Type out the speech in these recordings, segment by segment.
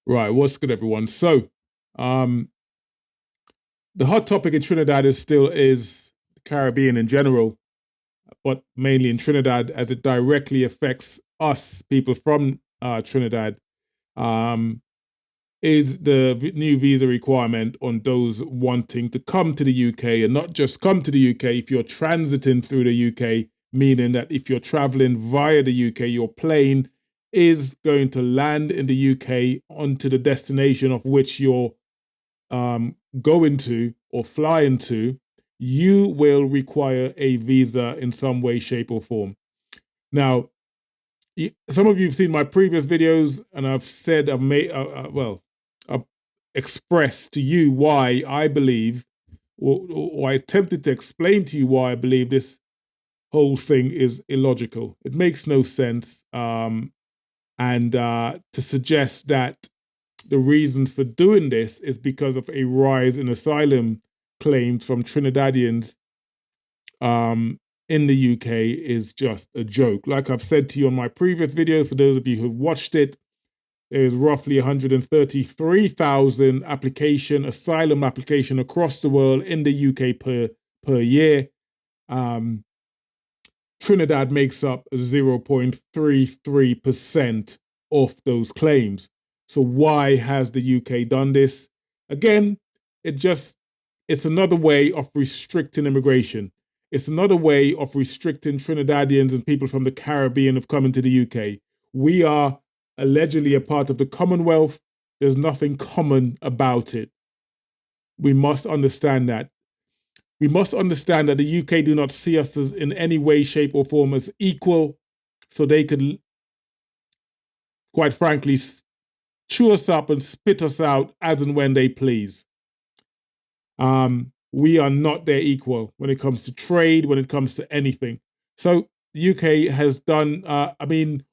Right, what's good, everyone? So, um, the hot topic in Trinidad is the Caribbean in general, but mainly in Trinidad as it directly affects us, people from Trinidad. Um, is the new visa requirement on those wanting to come to the UK, and not just come to the UK, if you're transiting through the UK, meaning that if you're traveling via the UK, your plane is going to land in the UK onto the destination of which you're going to or flying to, you will require a visa in some way, shape, or form. Now, some of you have seen my previous videos, and I've said, I've expressed to you why I believe, or I attempted to explain to you why I believe this whole thing is illogical. It makes no sense. And to suggest that the reason for doing this is because of a rise in asylum claims from Trinidadians in the UK is just a joke. Like I've said to you on my previous videos, for those of you who've watched it, there is roughly 133,000 asylum application across the world in the UK per year. Trinidad makes up 0.33% of those claims. So why has the UK done this? Again, it's another way of restricting immigration. It's another way of restricting Trinidadians and people from the Caribbean of coming to the UK. We are allegedly a part of the Commonwealth. There's nothing common about it. We must understand that. We must understand that the UK do not see us as in any way, shape, or form as equal, so they could, quite frankly, chew us up and spit us out as and when they please. We are not their equal when it comes to trade, when it comes to anything. So the UK has done,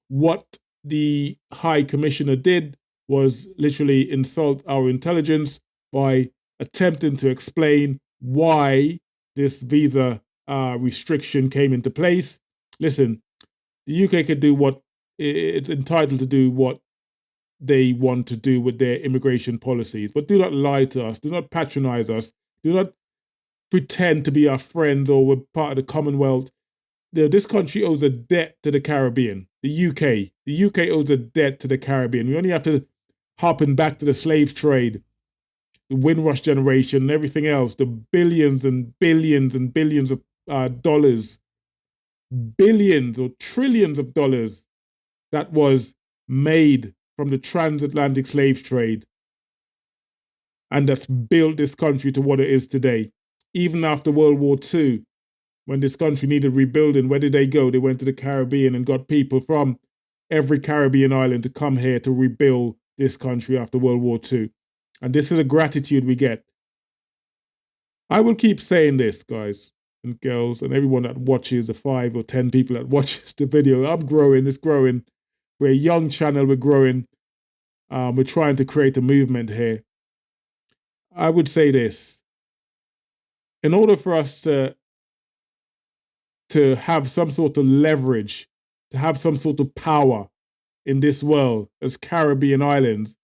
what the High Commissioner did was literally insult our intelligence by attempting to explain why this visa restriction came into place. Listen, the UK could do what it's entitled to do, what they want to do with their immigration policies, but do not lie to us, do not patronize us, do not pretend to be our friends or we're part of the Commonwealth. This country owes a debt to the Caribbean, the UK. The UK owes a debt to the Caribbean. We only have to harpen back to the slave trade, the Windrush generation, and everything else, the billions and billions and billions of dollars, billions or trillions of dollars that was made from the transatlantic slave trade and that's built this country to what it is today. Even after World War II, when this country needed rebuilding, where did they go? They went to the Caribbean and got people from every Caribbean island to come here to rebuild this country after World War II. And this is a gratitude we get. I will keep saying this, guys and girls, and everyone that watches, the 5 or 10 people that watches the video. I'm growing, it's growing. We're a young channel, we're growing. We're trying to create a movement here. I would say this. In order for us to have some sort of leverage, to have some sort of power in this world as Caribbean islands,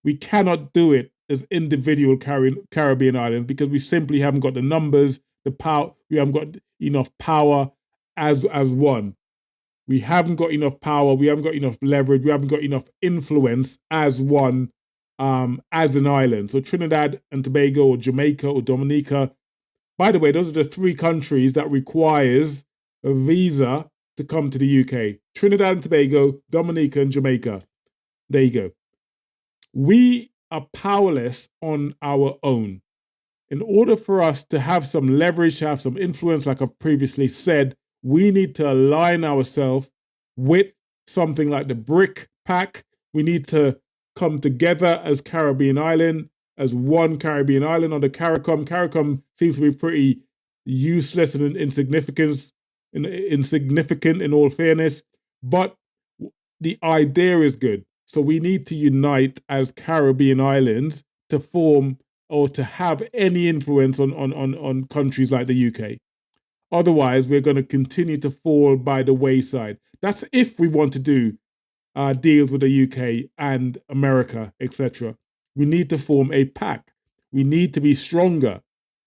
we cannot do it as individual Caribbean islands because we simply haven't got the numbers, the power. We haven't got enough power as one. We haven't got enough power. We haven't got enough leverage. We haven't got enough influence as one, as an island. So Trinidad and Tobago or Jamaica or Dominica. By the way, those are the 3 countries that requires a visa to come to the UK. Trinidad and Tobago, Dominica and Jamaica. There you go. We are powerless on our own. In order for us to have some leverage, to have some influence, like I've previously said, we need to align ourselves with something like the BRIC pack. We need to come together as Caribbean island, as one Caribbean island on the CARICOM. CARICOM seems to be pretty useless and insignificant in all fairness, but the idea is good. So we need to unite as Caribbean islands to form or to have any influence on countries like the UK. Otherwise, we're going to continue to fall by the wayside. That's if we want to do deals with the UK and America, etc. We need to form a pact. We need to be stronger.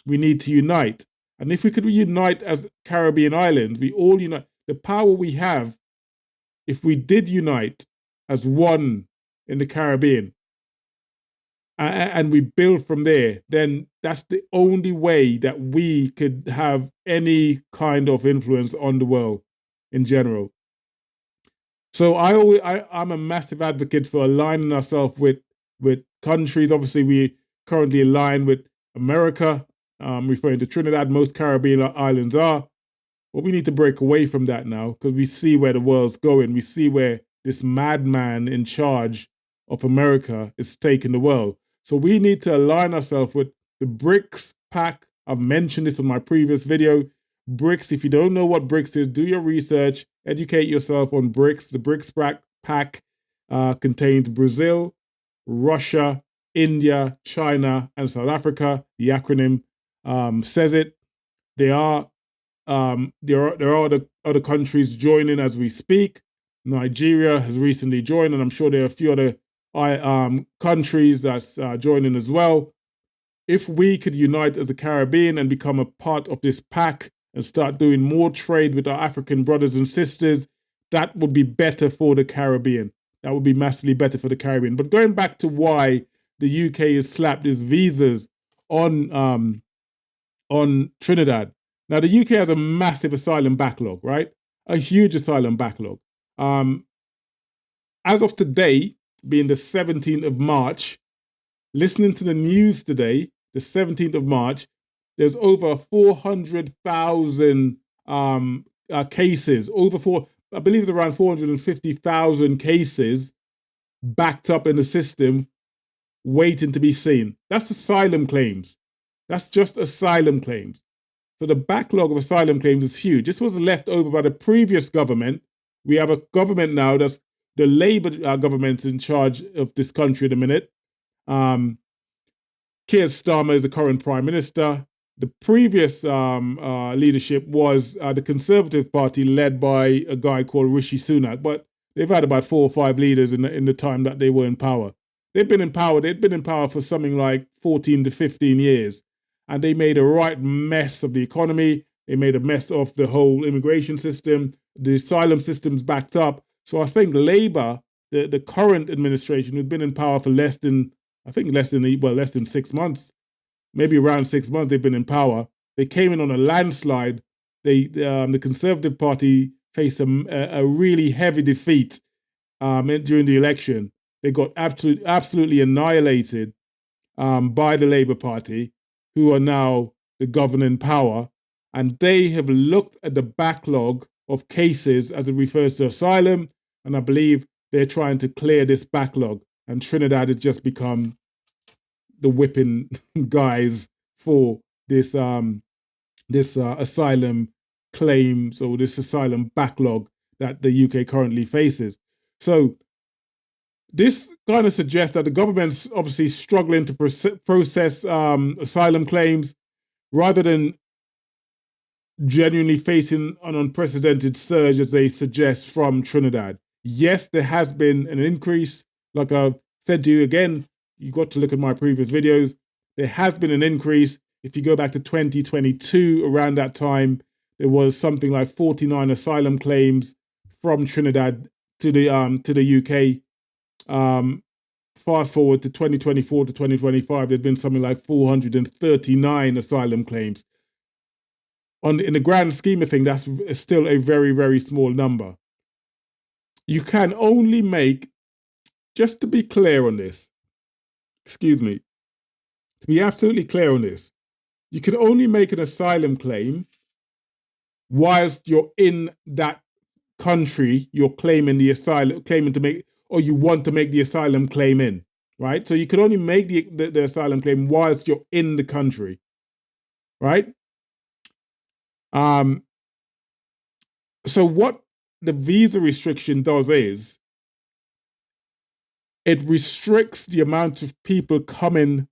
We need to unite. And if we could unite as Caribbean islands, we all unite. The power we have, if we did unite as one in the Caribbean, and we build from there, then that's the only way that we could have any kind of influence on the world in general. So I'm a massive advocate for aligning ourselves with countries. Obviously, we currently align with America, referring to Trinidad. Most Caribbean islands are, but we need to break away from that now because we see where the world's going. We see where this madman in charge of America is taking the world. So we need to align ourselves with the BRICS pact. I've mentioned this in my previous video. BRICS, if you don't know what BRICS is, do your research, educate yourself on BRICS. The BRICS pact contains Brazil, Russia, India, China, and South Africa. The acronym says it. There are other countries joining as we speak. Nigeria has recently joined, and I'm sure there are a few other countries that's joining as well. If we could unite as a Caribbean and become a part of this pact and start doing more trade with our African brothers and sisters, that would be better for the Caribbean. That would be massively better for the Caribbean. But going back to why the UK has slapped its visas on Trinidad. Now, the UK has a massive asylum backlog, right? A huge asylum backlog. As of today, being the 17th of March, listening to the news today, the 17th of March, there's over 400,000 cases, I believe it's around 450,000 cases backed up in the system, waiting to be seen. That's asylum claims. That's just asylum claims. So the backlog of asylum claims is huge. This was left over by the previous government. We have a government now that's the Labour government in charge of this country at the minute. Keir Starmer is the current prime minister. The previous leadership was the Conservative Party, led by a guy called Rishi Sunak. But they've had about 4 or 5 leaders in the time that they were in power. They'd been in power for something like 14 to 15 years. And they made a right mess of the economy. They made a mess of the whole immigration system. The asylum system's backed up. So I think Labour, the current administration, who's been in power for less than 6 months, maybe around 6 months they've been in power. They came in on a landslide. The Conservative Party faced a really heavy defeat during the election. They got absolutely annihilated by the Labour Party, who are now the governing power. And they have looked at the backlog of cases as it refers to asylum, and I believe they're trying to clear this backlog. And Trinidad has just become the whipping guys for this asylum claims, or this asylum backlog that the UK currently faces. So this kind of suggests that the government's obviously struggling to process asylum claims rather than genuinely facing an unprecedented surge, as they suggest, from Trinidad. Yes, there has been an increase. Like I've said to you again, you got to look at my previous videos. There has been an increase. If you go back to 2022, around that time, there was something like 49 asylum claims from Trinidad to the UK. Fast forward to 2024 to 2025, there's been something like 439 asylum claims. In the grand scheme of things, that's still a very, very small number. You can only make, just to be clear on this, to be absolutely clear on this, you can only make an asylum claim whilst you're in that country you're claiming to make, or you want to make the asylum claim in, right? So you can only make the asylum claim whilst you're in the country, right? So what the visa restriction does is it restricts the amount of people coming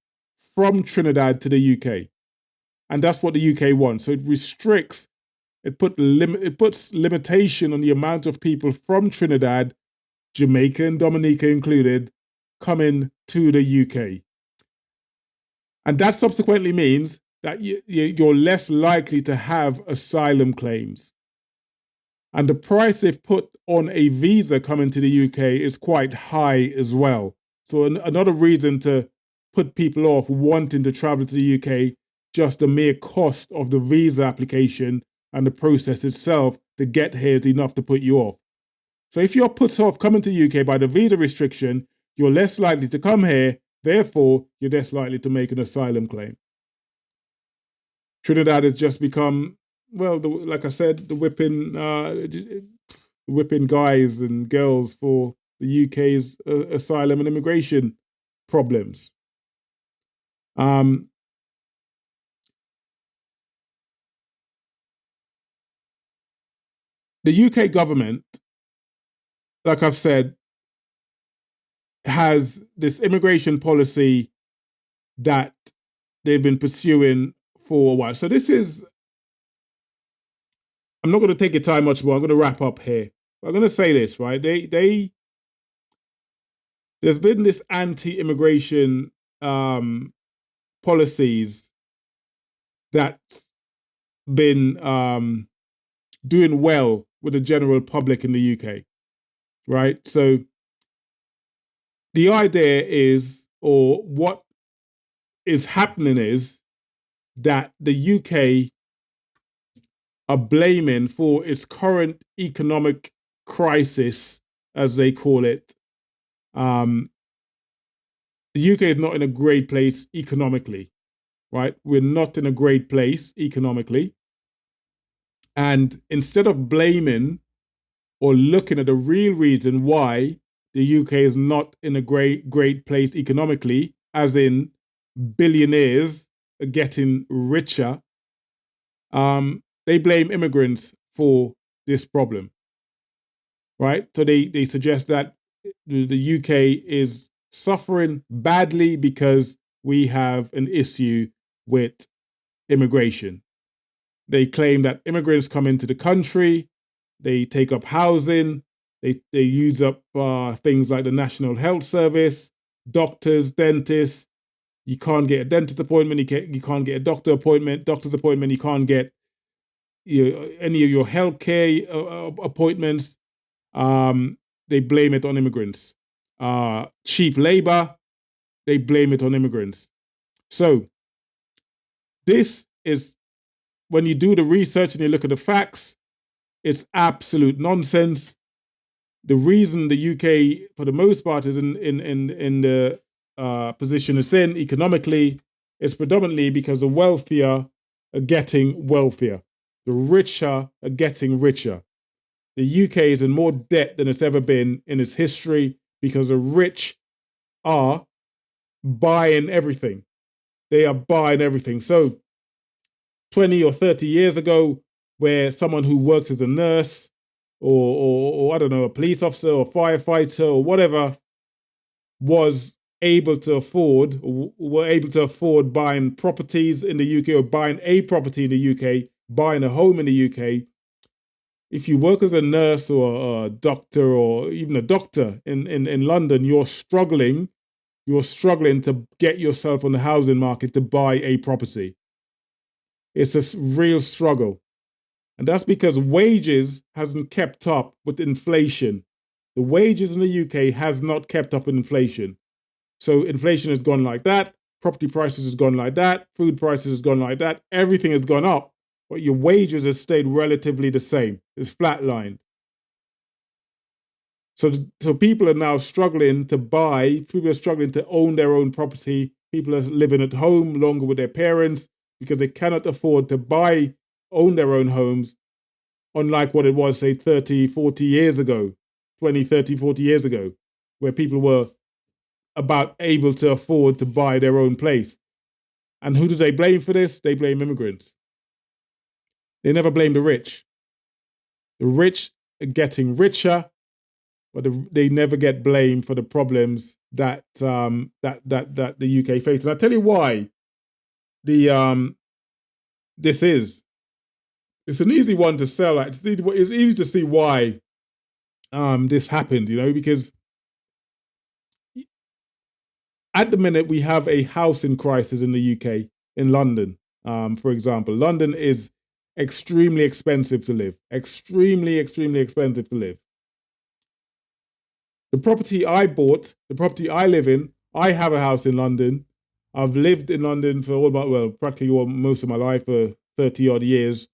from Trinidad to the UK. And that's what the UK wants. So it restricts, it puts limitation on the amount of people from Trinidad Jamaica and Dominica included, coming to the UK. And that subsequently means that you're less likely to have asylum claims. And the price they've put on a visa coming to the UK is quite high as well. So another reason to put people off wanting to travel to the UK, just the mere cost of the visa application and the process itself to get here is enough to put you off. So if you're put off coming to the UK by the visa restriction, you're less likely to come here. Therefore, you're less likely to make an asylum claim. Trinidad has just become, well, like I said, the whipping guys and girls for the UK's asylum and immigration problems. The UK government, like I've said, has this immigration policy that they've been pursuing for a while. So this is, I'm not going to take your time much more. I'm going to wrap up here. I'm going to say this, right? There's been this anti-immigration policies that's been doing well with the general public in the UK, right? So the idea is, or what is happening is that the UK are blaming for its current economic crisis, as they call it. The UK is not in a great place economically, right? We're not in a great place economically. And instead of blaming or looking at the real reason why the UK is not in a great place economically, as in billionaires are getting richer, they blame immigrants for this problem, right? So they suggest that the UK is suffering badly because we have an issue with immigration. They claim that immigrants come into the country, they take up housing, they use up things like the National Health Service, doctors, dentists. You can't get a dentist appointment, you can't get a doctor's appointment, you can't get any of your healthcare appointments. They blame it on immigrants. Cheap labor, they blame it on immigrants. So this is, when you do the research and you look at the facts, it's absolute nonsense. The reason the UK, for the most part, is in the position it's in economically is predominantly because the wealthier are getting wealthier. The richer are getting richer. The UK is in more debt than it's ever been in its history because the rich are buying everything. They are buying everything. So 20 or 30 years ago, where someone who works as a nurse or I don't know, a police officer or firefighter or whatever was able to afford, or were able to afford buying properties in the UK or buying a property in the UK, buying a home in the UK. If you work as a nurse or a doctor or even a doctor in London, you're struggling to get yourself on the housing market to buy a property. It's a real struggle. And that's because wages hasn't kept up with inflation. The wages in the UK has not kept up with inflation. So inflation has gone like that, property prices has gone like that, food prices has gone like that, everything has gone up, but your wages have stayed relatively the same. It's flatlined. So people are now struggling to buy, people are struggling to own their own property, people are living at home longer with their parents because they cannot afford to own their own homes, unlike what it was, say, 30, 40 years ago, 20, 30, 40 years ago, where people were about able to afford to buy their own place. And who do they blame for this? They blame immigrants. They never blame the rich. The rich are getting richer, but they never get blamed for the problems that that the UK faces. And I'll tell you why this is. It's an easy one to sell. It's easy to see why this happened, because at the minute we have a housing crisis in the UK, in London, for example. London is extremely expensive to live, extremely, extremely expensive to live. The property I bought, the property I live in, I have a house in London. I've lived in London for practically most of my life, for 30 odd years.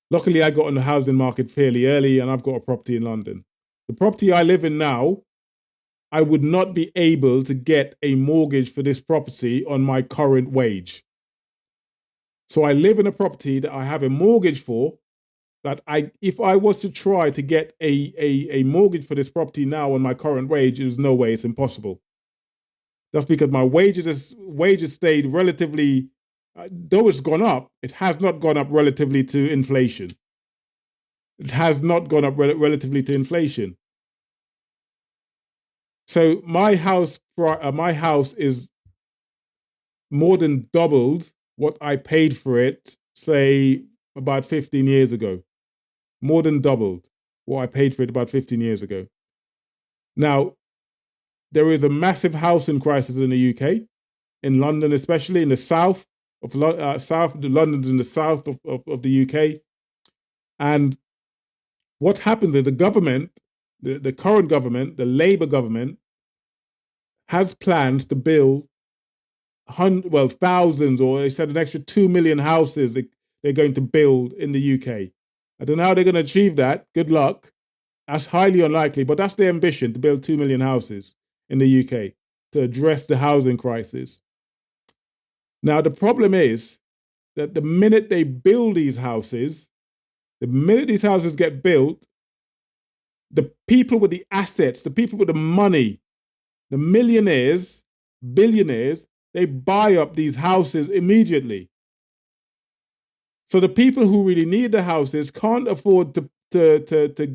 Luckily, I got on the housing market fairly early and I've got a property in London. The property I live in now, I would not be able to get a mortgage for this property on my current wage. So I live in a property that I have a mortgage for, that if I was to try to get a mortgage for this property now on my current wage, there's no way, it's impossible. That's because my wages stayed relatively, though it's gone up, it has not gone up relatively to inflation. It has not gone up relatively to inflation. So my house is more than doubled what I paid for it, say about 15 years ago. More than doubled what I paid for it about 15 years ago. Now, there is a massive housing crisis in the UK, in London, especially in the south of London's in the south of the UK. And what happens is the government, the current government, the Labour government, has plans to build thousands, or they said an extra 2 million houses they're going to build in the UK. I don't know how they're going to achieve that. Good luck. That's highly unlikely, but that's their ambition, to build 2 million houses in the UK to address the housing crisis. Now, the problem is that the minute they build these houses, the minute these houses get built, the people with the assets, the people with the money, the millionaires, billionaires, they buy up these houses immediately. So the people who really need the houses can't afford to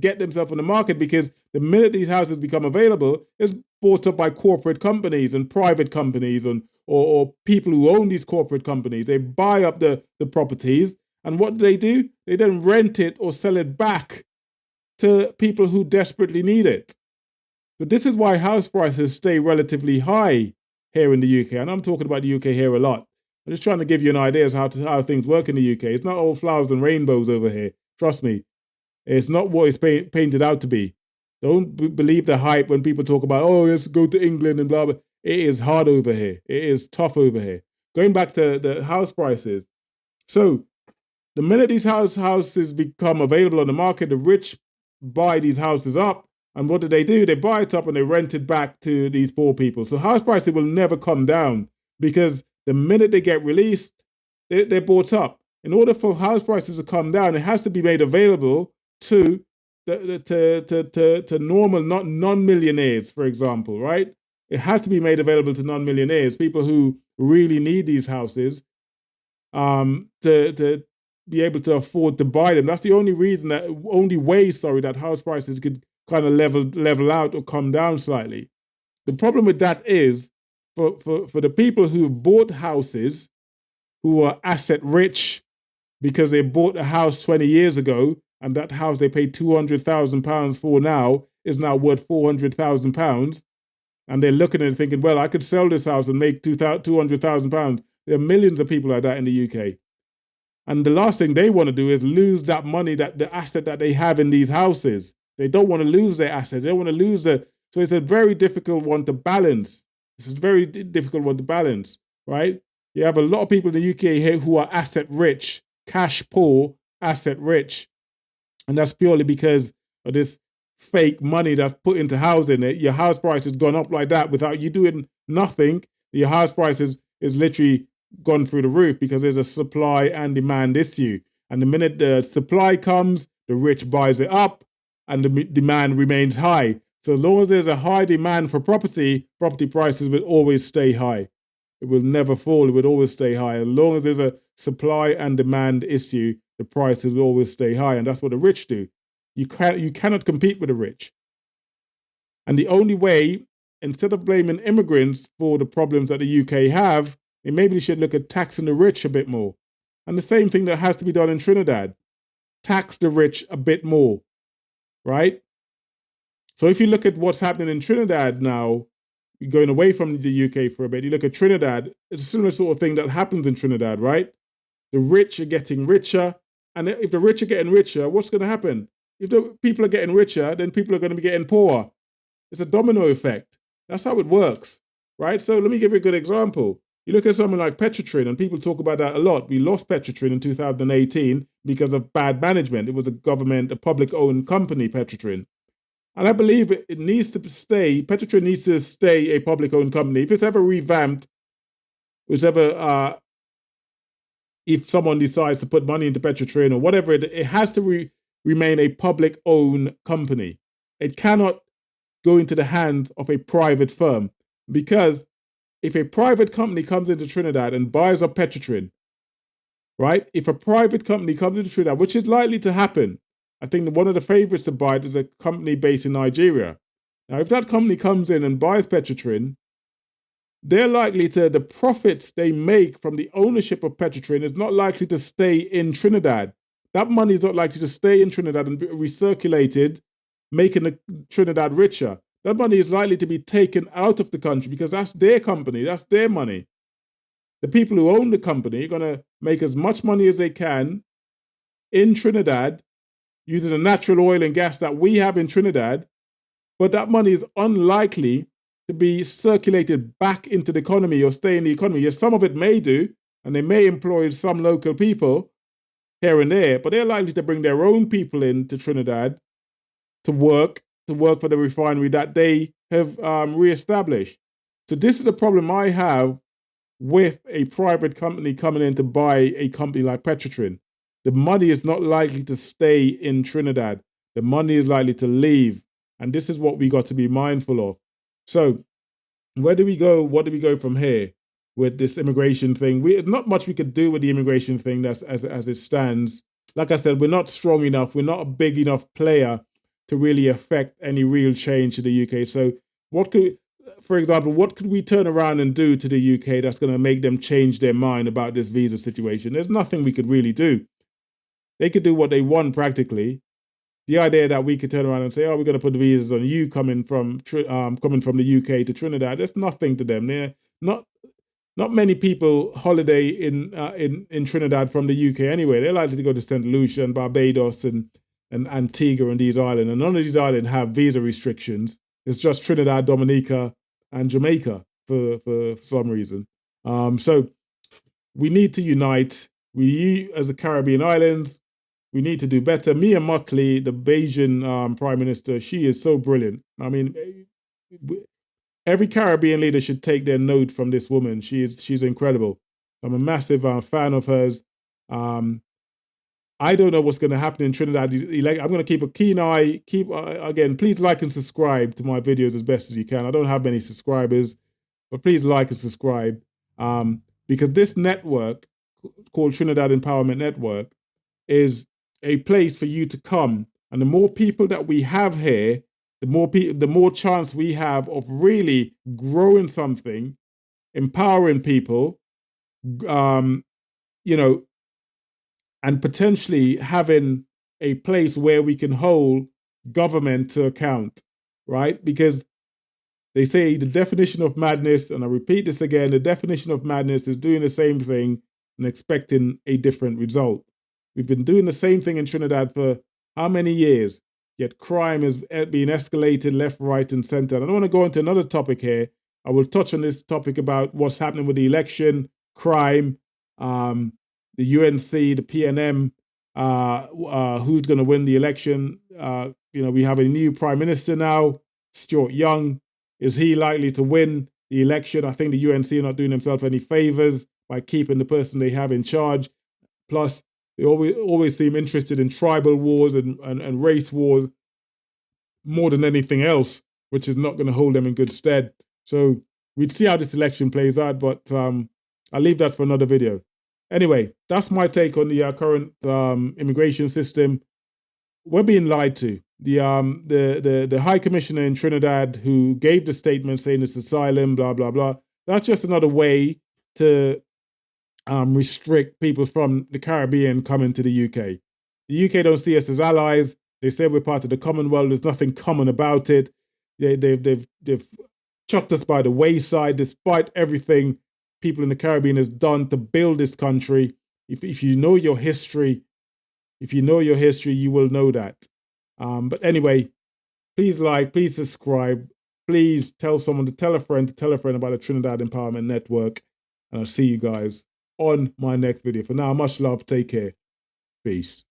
get themselves on the market, because the minute these houses become available, it's bought up by corporate companies and private companies or people who own these corporate companies. They buy up the properties, and what do? They then rent it or sell it back to people who desperately need it. But this is why house prices stay relatively high here in the UK. And I'm talking about the UK here a lot. I'm just trying to give you an idea of how things work in the UK. It's not all flowers and rainbows over here. Trust me. It's not what it's painted out to be. Don't believe the hype when people talk about, oh, let's go to England and blah, blah. It is hard over here. It is tough over here. Going back to the house prices. So the minute these houses become available on the market, the rich buy these houses up. And what do? They buy it up and they rent it back to these poor people. So house prices will never come down, because the minute they get released, they're bought up. In order for house prices to come down, it has to be made available to normal, not non-millionaires, for example, right? It has to be made available to non-millionaires, people who really need these houses, to be able to afford to buy them. That's the only way, that house prices could kind of level out or come down slightly. The problem with that is, for the people who bought houses, who are asset rich because they bought a house 20 years ago, and that house they paid £200,000 for now is now worth £400,000, and they're looking at it thinking, well, I could sell this house and make £200,000. There are millions of people like that in the UK. And the last thing they want to do is lose that money, that the asset that they have in these houses. They don't want to lose their asset. They don't want to lose it. So it's a very difficult one to balance. It's a very difficult one to balance, right? You have a lot of people in the UK here who are asset rich, cash poor, asset rich. And that's purely because of this fake money that's put into housing. Your house price has gone up like that without you doing nothing. Your house price is literally gone through the roof, because there's a supply and demand issue. And the minute the supply comes, the rich buys it up and the demand remains high. So as long as there's a high demand for property prices will always stay high. It will never fall. It will always stay high. As long as there's a supply and demand issue, the prices will always stay high. And that's what the rich do. You cannot compete with the rich. And the only way, instead of blaming immigrants for the problems that the UK have, maybe they should look at taxing the rich a bit more. And the same thing that has to be done in Trinidad. Tax the rich a bit more, right? So if you look at what's happening in Trinidad now, going away from the UK for a bit, you look at Trinidad, it's a similar sort of thing that happens in Trinidad, right? The rich are getting richer. And if the rich are getting richer, what's going to happen? If the people are getting richer, then people are going to be getting poorer. It's a domino effect. That's how it works, right? So let me give you a good example. You look at something like Petrotrin, and people talk about that a lot. We lost Petrotrin in 2018 because of bad management. It was a public-owned company, Petrotrin. And I believe it needs to stay, Petrotrin needs to stay a public-owned company. If it's ever revamped, if someone decides to put money into Petrotrin or whatever, it has to remain a public-owned company. It cannot go into the hands of a private firm, because if a private company comes into Trinidad and buys up Petrotrin, right? If a private company comes into Trinidad, which is likely to happen, I think that one of the favorites to buy it is a company based in Nigeria. Now, if that company comes in and buys Petrotrin, they're likely to, the profits they make from the ownership of Petrotrin is not likely to stay in Trinidad. That money is not likely to stay in Trinidad and be recirculated, making the Trinidad richer. That money is likely to be taken out of the country because that's their company, that's their money. The people who own the company are going to make as much money as they can in Trinidad using the natural oil and gas that we have in Trinidad, but that money is unlikely to be circulated back into the economy or stay in the economy. Yes, some of it may do, and they may employ some local people here and there, but they're likely to bring their own people into Trinidad to work for the refinery that they have reestablished. So this is the problem I have with a private company coming in to buy a company like Petrotrin. The money is not likely to stay in Trinidad. The money is likely to leave. And this is what we got to be mindful of. So where do we go? What do we go from here with this immigration thing? There's not much we could do with the immigration thing as it stands. Like I said, we're not strong enough. We're not a big enough player to really affect any real change to the UK. So for example, what could we turn around and do to the UK that's going to make them change their mind about this visa situation? There's nothing we could really do. They could do what they want practically. The idea that we could turn around and say, "Oh, we're going to put the visas on you coming from the UK to Trinidad," there's nothing to them. They're not many people holiday in Trinidad from the UK anyway. They're likely to go to St. Lucia and Barbados and Antigua and these islands. And none of these islands have visa restrictions. It's just Trinidad, Dominica, and Jamaica for some reason. So we need to unite. We, as the Caribbean islands, we need to do better. Mia Mottley, the Bayesian Prime Minister, she is so brilliant. I mean, every Caribbean leader should take their note from this woman. She's incredible. I'm a massive fan of hers. I don't know what's going to happen in Trinidad. I'm going to keep a keen eye. Again, please like and subscribe to my videos as best as you can. I don't have many subscribers, but please like and subscribe because this network called Trinidad Empowerment Network is a place for you to come. And the more people that we have here, the more chance we have of really growing something, empowering people, and potentially having a place where we can hold government to account, right? Because they say the definition of madness, and I repeat this again, the definition of madness is doing the same thing and expecting a different result. We've been doing the same thing in Trinidad for how many years? Yet crime is being escalated left, right, and center. And I don't want to go into another topic here. I will touch on this topic about what's happening with the election, crime, the UNC, the PNM, who's going to win the election. We have a new prime minister now, Stuart Young. Is he likely to win the election? I think the UNC are not doing themselves any favors by keeping the person they have in charge. Plus, they always seem interested in tribal wars and race wars more than anything else, which is not going to hold them in good stead. So we'd see how this election plays out, but I'll leave that for another video. Anyway, that's my take on the current immigration system. We're being lied to. The High Commissioner in Trinidad who gave the statement saying it's asylum, blah, blah, blah. That's just another way to restrict people from the Caribbean coming to the UK. The UK don't see us as allies. They say we're part of the Commonwealth. There's nothing common about it. They've chucked us by the wayside, despite everything people in the Caribbean has done to build this country. If you know your history, you will know that. But anyway, please like, please subscribe, please tell someone to tell a friend about the Trinidad Empowerment Network, and I'll see you guys on my next video. For now, much love. Take care. Peace.